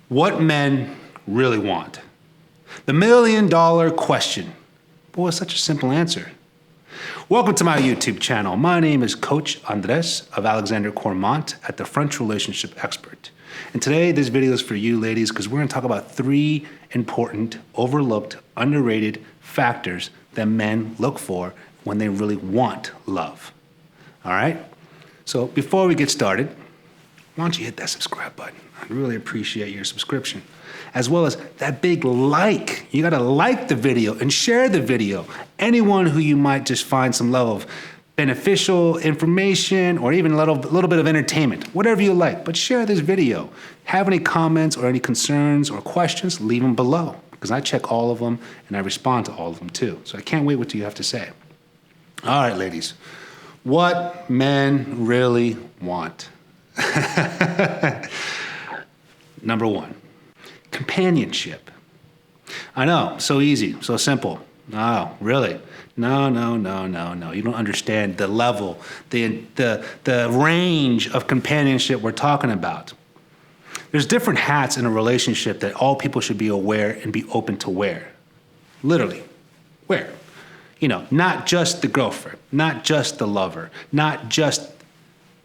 What men really want. The $1,000,000 question. Boy, such a simple answer. Welcome to my YouTube channel. My name is Coach Andres of Alex Cormont at the French Relationship Expert. And today this video is for you ladies because we're going to talk about 3 important, overlooked, underrated factors that men look for when they really want love. All right? So before we get started, why don't you hit that subscribe button? I'd really appreciate your subscription. As well as that big like. You gotta like the video and share the video. Anyone who you might just find some level of beneficial information or even a little bit of entertainment, whatever you like, but share this video. Have any comments or any concerns or questions, leave them below because I check all of them and I respond to all of them too. So I can't wait what you have to say. All right, ladies, what men really want. Number 1, companionship. I know, so easy, so simple. No, really? No. You don't understand the level, the range of companionship we're talking about. There's different hats in a relationship that all people should be aware and be open to wear. Literally, wear. You know, not just the girlfriend, not just the lover, not just,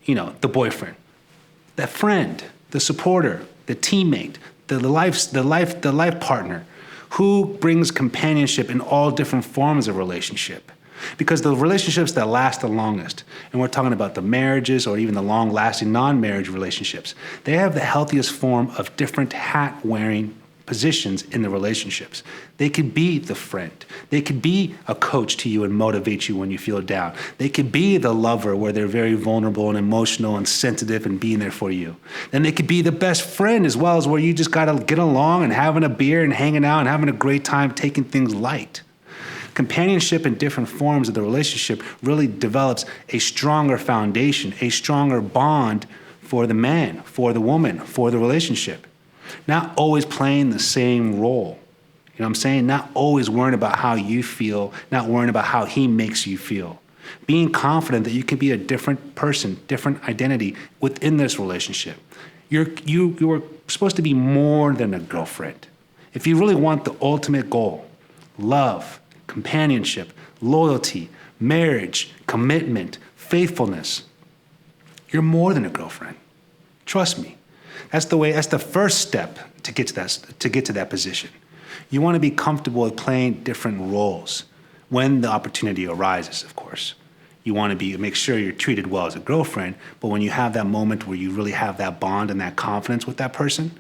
the boyfriend. The friend, the supporter, the teammate, the life partner, who brings companionship in all different forms of relationship. Because the relationships that last the longest, and we're talking about the marriages or even the long-lasting non-marriage relationships, they have the healthiest form of different hat-wearing positions in the relationships. They could be the friend. They could be a coach to you and motivate you when you feel down. They could be the lover where they're very vulnerable and emotional and sensitive and being there for you. Then they could be the best friend as well, as where you just gotta get along and having a beer and hanging out and having a great time, taking things light. Companionship in different forms of the relationship really develops a stronger foundation, a stronger bond for the man, for the woman, for the relationship. Not always playing the same role. You know what I'm saying? Not always worrying about how you feel, not worrying about how he makes you feel. Being confident that you can be a different person, different identity within this relationship. You are supposed to be more than a girlfriend. If you really want the ultimate goal, love, companionship, loyalty, marriage, commitment, faithfulness, you're more than a girlfriend. Trust me. That's the first step to get to that position. You want to be comfortable with playing different roles when the opportunity arises, of course. You want to make sure you're treated well as a girlfriend, but when you have that moment where you really have that bond and that confidence with that person,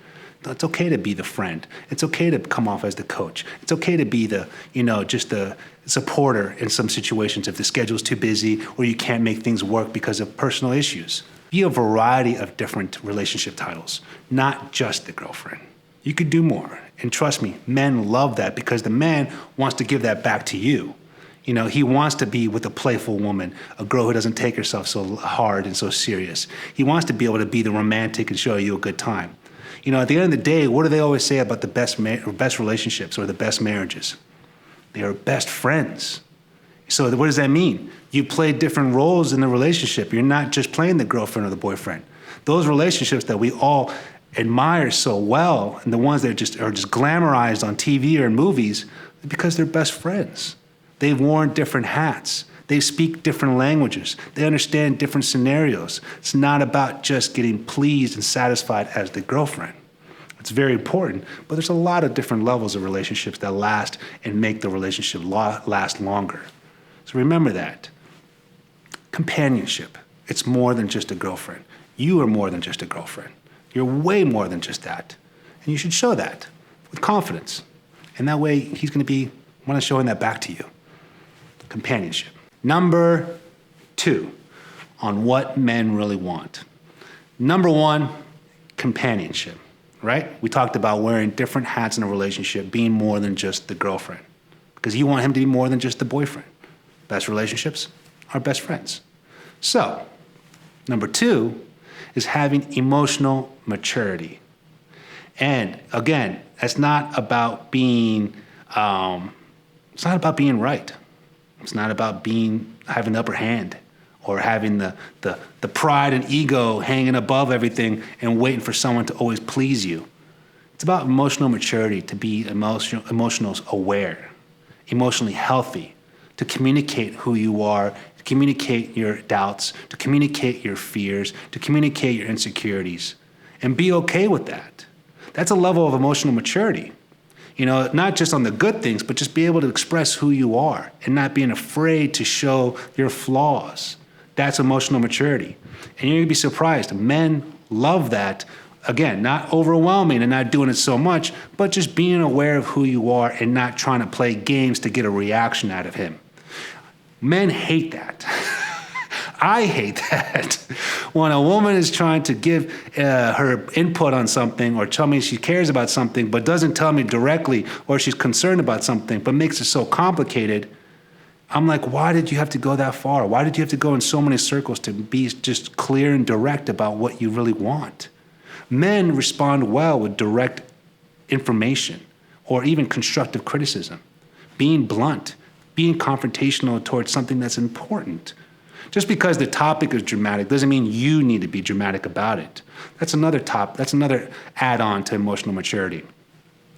it's okay to be the friend. It's okay to come off as the coach. It's okay to be just the supporter in some situations if the schedule's too busy or you can't make things work because of personal issues. Be a variety of different relationship titles, not just the girlfriend. You could do more. And trust me, men love that because the man wants to give that back to you. He wants to be with a playful woman, a girl who doesn't take herself so hard and so serious. He wants to be able to be the romantic and show you a good time. At the end of the day, what do they always say about the best relationships or the best marriages? They are best friends. So what does that mean? You play different roles in the relationship. You're not just playing the girlfriend or the boyfriend. Those relationships that we all admire so well and the ones that are just glamorized on TV or in movies, because they're best friends. They've worn different hats. They speak different languages. They understand different scenarios. It's not about just getting pleased and satisfied as the girlfriend. It's very important, but there's a lot of different levels of relationships that last and make the relationship last longer. So remember that. Companionship. It's more than just a girlfriend. You are more than just a girlfriend. You're way more than just that. And you should show that with confidence. And that way he's going to want to showing that back to you. Companionship. Number 2 on what men really want. Number 1, companionship, right? We talked about wearing different hats in a relationship, being more than just the girlfriend. Because you want him to be more than just the boyfriend. Best relationships are best friends. So, number 2 is having emotional maturity. And again, it's not about being right. It's not about having the upper hand or having the pride and ego hanging above everything and waiting for someone to always please you. It's about emotional maturity, to be emotional aware, emotionally healthy, to communicate who you are, to communicate your doubts, to communicate your fears, to communicate your insecurities, and be okay with that. That's a level of emotional maturity. Not just on the good things, but just be able to express who you are and not being afraid to show your flaws. That's emotional maturity. And you're going to be surprised. Men love that. Again, not overwhelming and not doing it so much, but just being aware of who you are and not trying to play games to get a reaction out of him. Men hate that. I hate that. When a woman is trying to give her input on something or tell me she cares about something but doesn't tell me directly, or she's concerned about something but makes it so complicated, I'm like, why did you have to go that far? Why did you have to go in so many circles to be just clear and direct about what you really want? Men respond well with direct information or even constructive criticism, being blunt, being confrontational towards something that's important. Just because the topic is dramatic doesn't mean you need to be dramatic about it. That's another add-on to emotional maturity.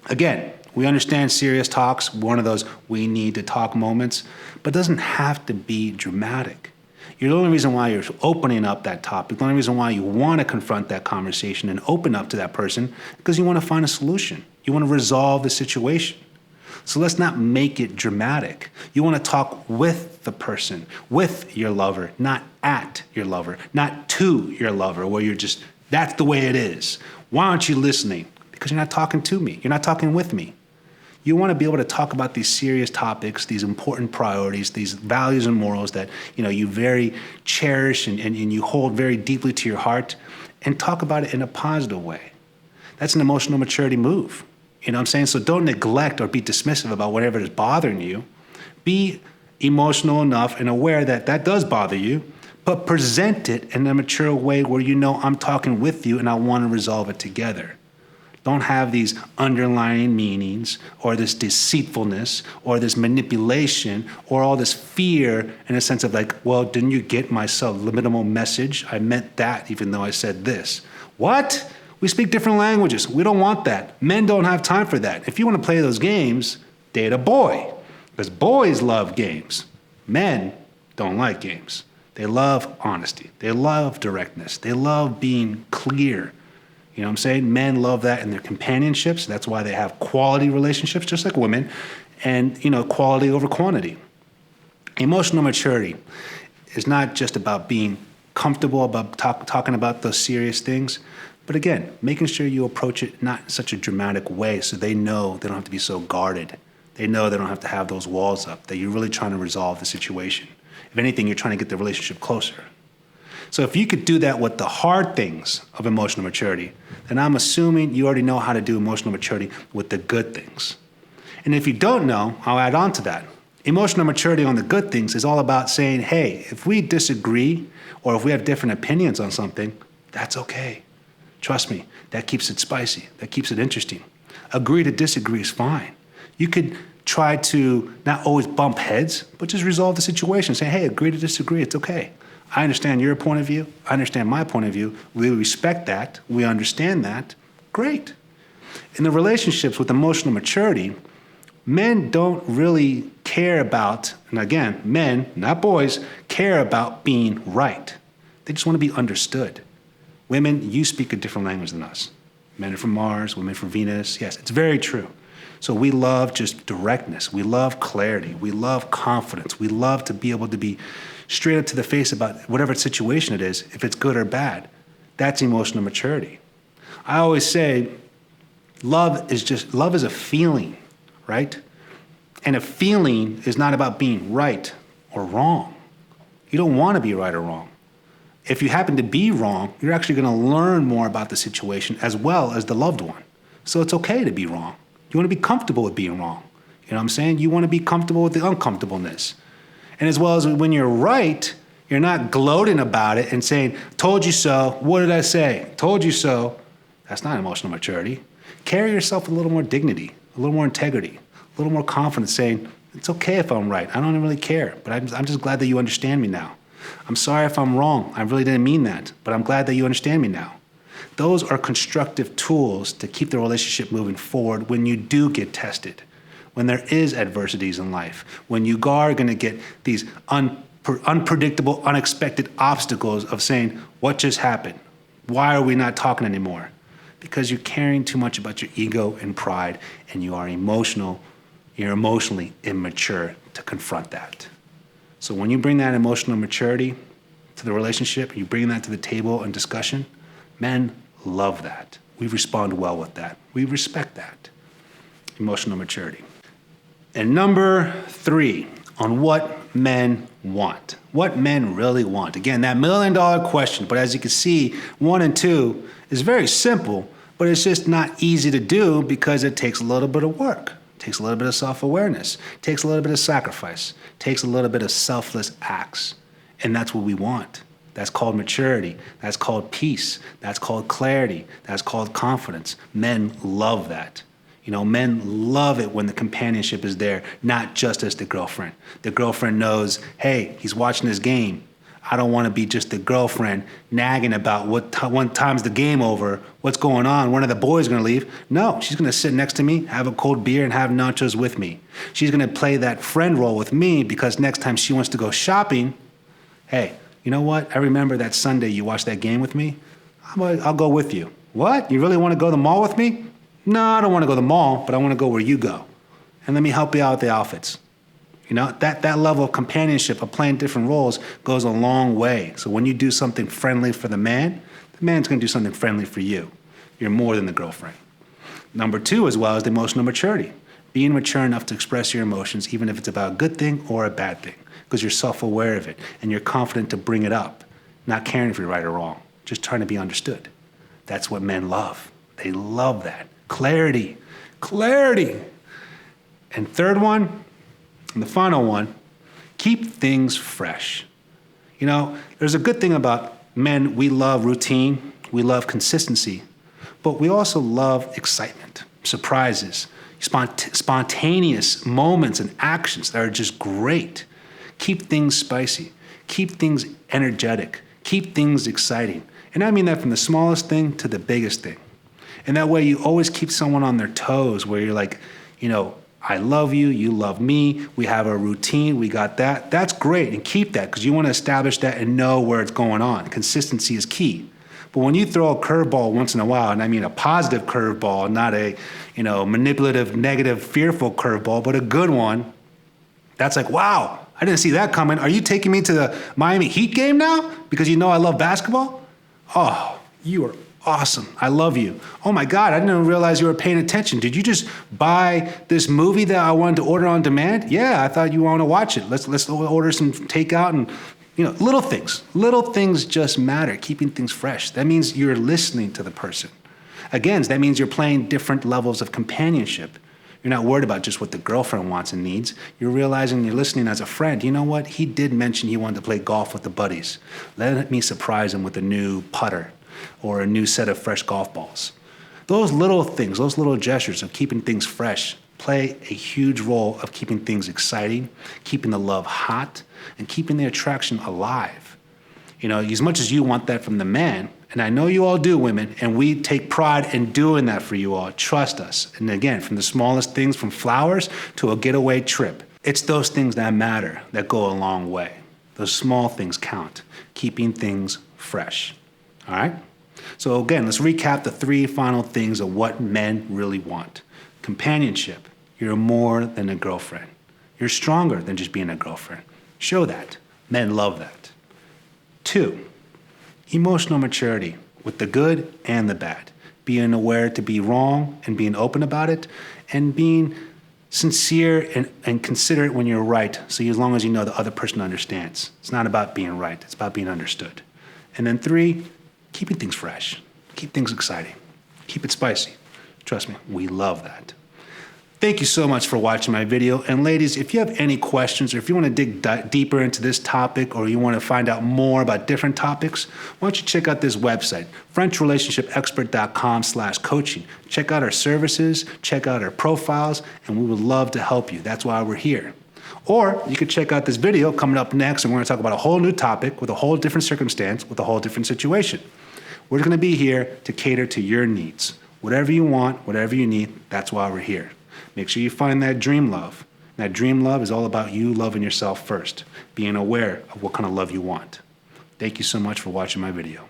Again, we understand serious talks, one of those we need to talk moments, but it doesn't have to be dramatic. The only reason why you're opening up that topic, the only reason why you want to confront that conversation and open up to that person, because you want to find a solution. You want to resolve the situation. So let's not make it dramatic. You want to talk with the person, with your lover, not at your lover, not to your lover, where you're just, that's the way it is. Why aren't you listening? Because you're not talking to me. You're not talking with me. You want to be able to talk about these serious topics, these important priorities, these values and morals that you very cherish and you hold very deeply to your heart, and talk about it in a positive way. That's an emotional maturity move. You know what I'm saying? So don't neglect or be dismissive about whatever is bothering you. Be emotional enough and aware that that does bother you, but present it in a mature way where I'm talking with you and I want to resolve it together. Don't have these underlying meanings or this deceitfulness or this manipulation or all this fear in a sense of like, well, didn't you get my subliminal message? I meant that even though I said this. What? We speak different languages. We don't want that. Men don't have time for that. If you want to play those games, date a boy. Because boys love games. Men don't like games. They love honesty. They love directness. They love being clear. You know what I'm saying? Men love that in their companionships. That's why they have quality relationships, just like women, and quality over quantity. Emotional maturity is not just about being comfortable about talking about those serious things, but again, making sure you approach it not in such a dramatic way so they know they don't have to be so guarded. They know they don't have to have those walls up, that you're really trying to resolve the situation. If anything, you're trying to get the relationship closer. So if you could do that with the hard things of emotional maturity, then I'm assuming you already know how to do emotional maturity with the good things. And if you don't know, I'll add on to that. Emotional maturity on the good things is all about saying, hey, if we disagree or if we have different opinions on something, that's okay. Trust me, that keeps it spicy. That keeps it interesting. Agree to disagree is fine. You could try to not always bump heads, but just resolve the situation. Say, hey, agree to disagree. It's okay. I understand your point of view. I understand my point of view. We respect that. We understand that. Great. In the relationships with emotional maturity, men don't really care about, and again, men, not boys, care about being right. They just want to be understood. Women, you speak a different language than us. Men are from Mars, women from Venus. Yes, it's very true. So we love just directness. We love clarity. We love confidence. We love to be able to be straight up to the face about whatever situation it is, if it's good or bad. That's emotional maturity. I always say love is a feeling, right? And a feeling is not about being right or wrong. You don't want to be right or wrong. If you happen to be wrong, you're actually going to learn more about the situation as well as the loved one. So it's okay to be wrong. You want to be comfortable with being wrong. You know what I'm saying? You want to be comfortable with the uncomfortableness. And as well as when you're right, you're not gloating about it and saying, told you so, what did I say? Told you so. That's not emotional maturity. Carry yourself with a little more dignity, a little more integrity, a little more confidence, saying, it's okay if I'm right. I don't really care, but I'm just glad that you understand me now. I'm sorry if I'm wrong. I really didn't mean that, but I'm glad that you understand me now. Those are constructive tools to keep the relationship moving forward when you do get tested, when there is adversities in life, when you are going to get these unpredictable, unexpected obstacles of saying, what just happened? Why are we not talking anymore? Because you're caring too much about your ego and pride, and you're emotionally immature to confront that. So when you bring that emotional maturity to the relationship, you bring that to the table and discussion, men love that. We respond well with that. We respect that. Emotional maturity. And number 3, on what men want. What men really want. Again, that $1 million question, but as you can see, 1 and 2 is very simple, but it's just not easy to do because it takes a little bit of work. It takes a little bit of self-awareness. It takes a little bit of sacrifice. It takes a little bit of selfless acts. And that's what we want. That's called maturity. That's called peace. That's called clarity. That's called confidence. Men love that. Men love it when the companionship is there, not just as the girlfriend. The girlfriend knows, hey, he's watching this game. I don't want to be just the girlfriend nagging about what time's the game over, what's going on, when are the boys going to leave. No, she's going to sit next to me, have a cold beer, and have nachos with me. She's going to play that friend role with me because next time she wants to go shopping, hey, you know what? I remember that Sunday you watched that game with me. I'll go with you. What? You really want to go to the mall with me? No, I don't want to go to the mall, but I want to go where you go. And let me help you out with the outfits. That level of companionship, of playing different roles, goes a long way. So when you do something friendly for the man's going to do something friendly for you. You're more than the girlfriend. Number 2 as well is the emotional maturity. Being mature enough to express your emotions, even if it's about a good thing or a bad thing, because you're self-aware of it and you're confident to bring it up, not caring if you're right or wrong, just trying to be understood. That's what men love. They love that. Clarity. And third one, and the final one, keep things fresh. There's a good thing about men. We love routine. We love consistency. But we also love excitement, surprises, spontaneous moments and actions that are just great. Keep things spicy. Keep things energetic. Keep things exciting. And I mean that from the smallest thing to the biggest thing. And that way you always keep someone on their toes where you're like, I love you, you love me, we have a routine, we got that. That's great, and keep that because you want to establish that and know where it's going on. Consistency is key. But when you throw a curveball once in a while, and I mean a positive curveball, not a manipulative, negative, fearful curveball, but a good one, that's like, wow, I didn't see that coming. Are you taking me to the Miami Heat game now because you know I love basketball? Oh, you are awesome. I love you. Oh my God, I didn't realize you were paying attention. Did you just buy this movie that I wanted to order on demand? Yeah, I thought you want to watch it. Let's order some takeout and little things. Little things just matter, keeping things fresh. That means you're listening to the person. Again, that means you're playing different levels of companionship. You're not worried about just what the girlfriend wants and needs. You're realizing you're listening as a friend. You know what? He did mention he wanted to play golf with the buddies. Let me surprise him with a new putter or a new set of fresh golf balls. Those little things, those little gestures of keeping things fresh play a huge role of keeping things exciting, keeping the love hot, and keeping the attraction alive. As much as you want that from the man, and I know you all do, women, and we take pride in doing that for you all. Trust us. And again, from the smallest things, from flowers to a getaway trip, it's those things that matter, that go a long way. Those small things count, keeping things fresh. All right? So again, let's recap the 3 final things of what men really want. Companionship. You're more than a girlfriend. You're stronger than just being a girlfriend. Show that. Men love that. 2, emotional maturity with the good and the bad. Being aware to be wrong and being open about it, and being sincere and considerate when you're right, so as long as you know the other person understands. It's not about being right. It's about being understood. And then 3, keeping things fresh. Keep things exciting. Keep it spicy. Trust me, we love that. Thank you so much for watching my video. And ladies, if you have any questions or if you want to dig deeper into this topic or you want to find out more about different topics, why don't you check out this website, FrenchRelationshipExpert.com/coaching. Check out our services, check out our profiles, and we would love to help you. That's why we're here. Or you could check out this video coming up next, and we're going to talk about a whole new topic with a whole different circumstance, with a whole different situation. We're going to be here to cater to your needs. Whatever you want, whatever you need, that's why we're here. Make sure you find that dream love. That dream love is all about you loving yourself first, being aware of what kind of love you want. Thank you so much for watching my video.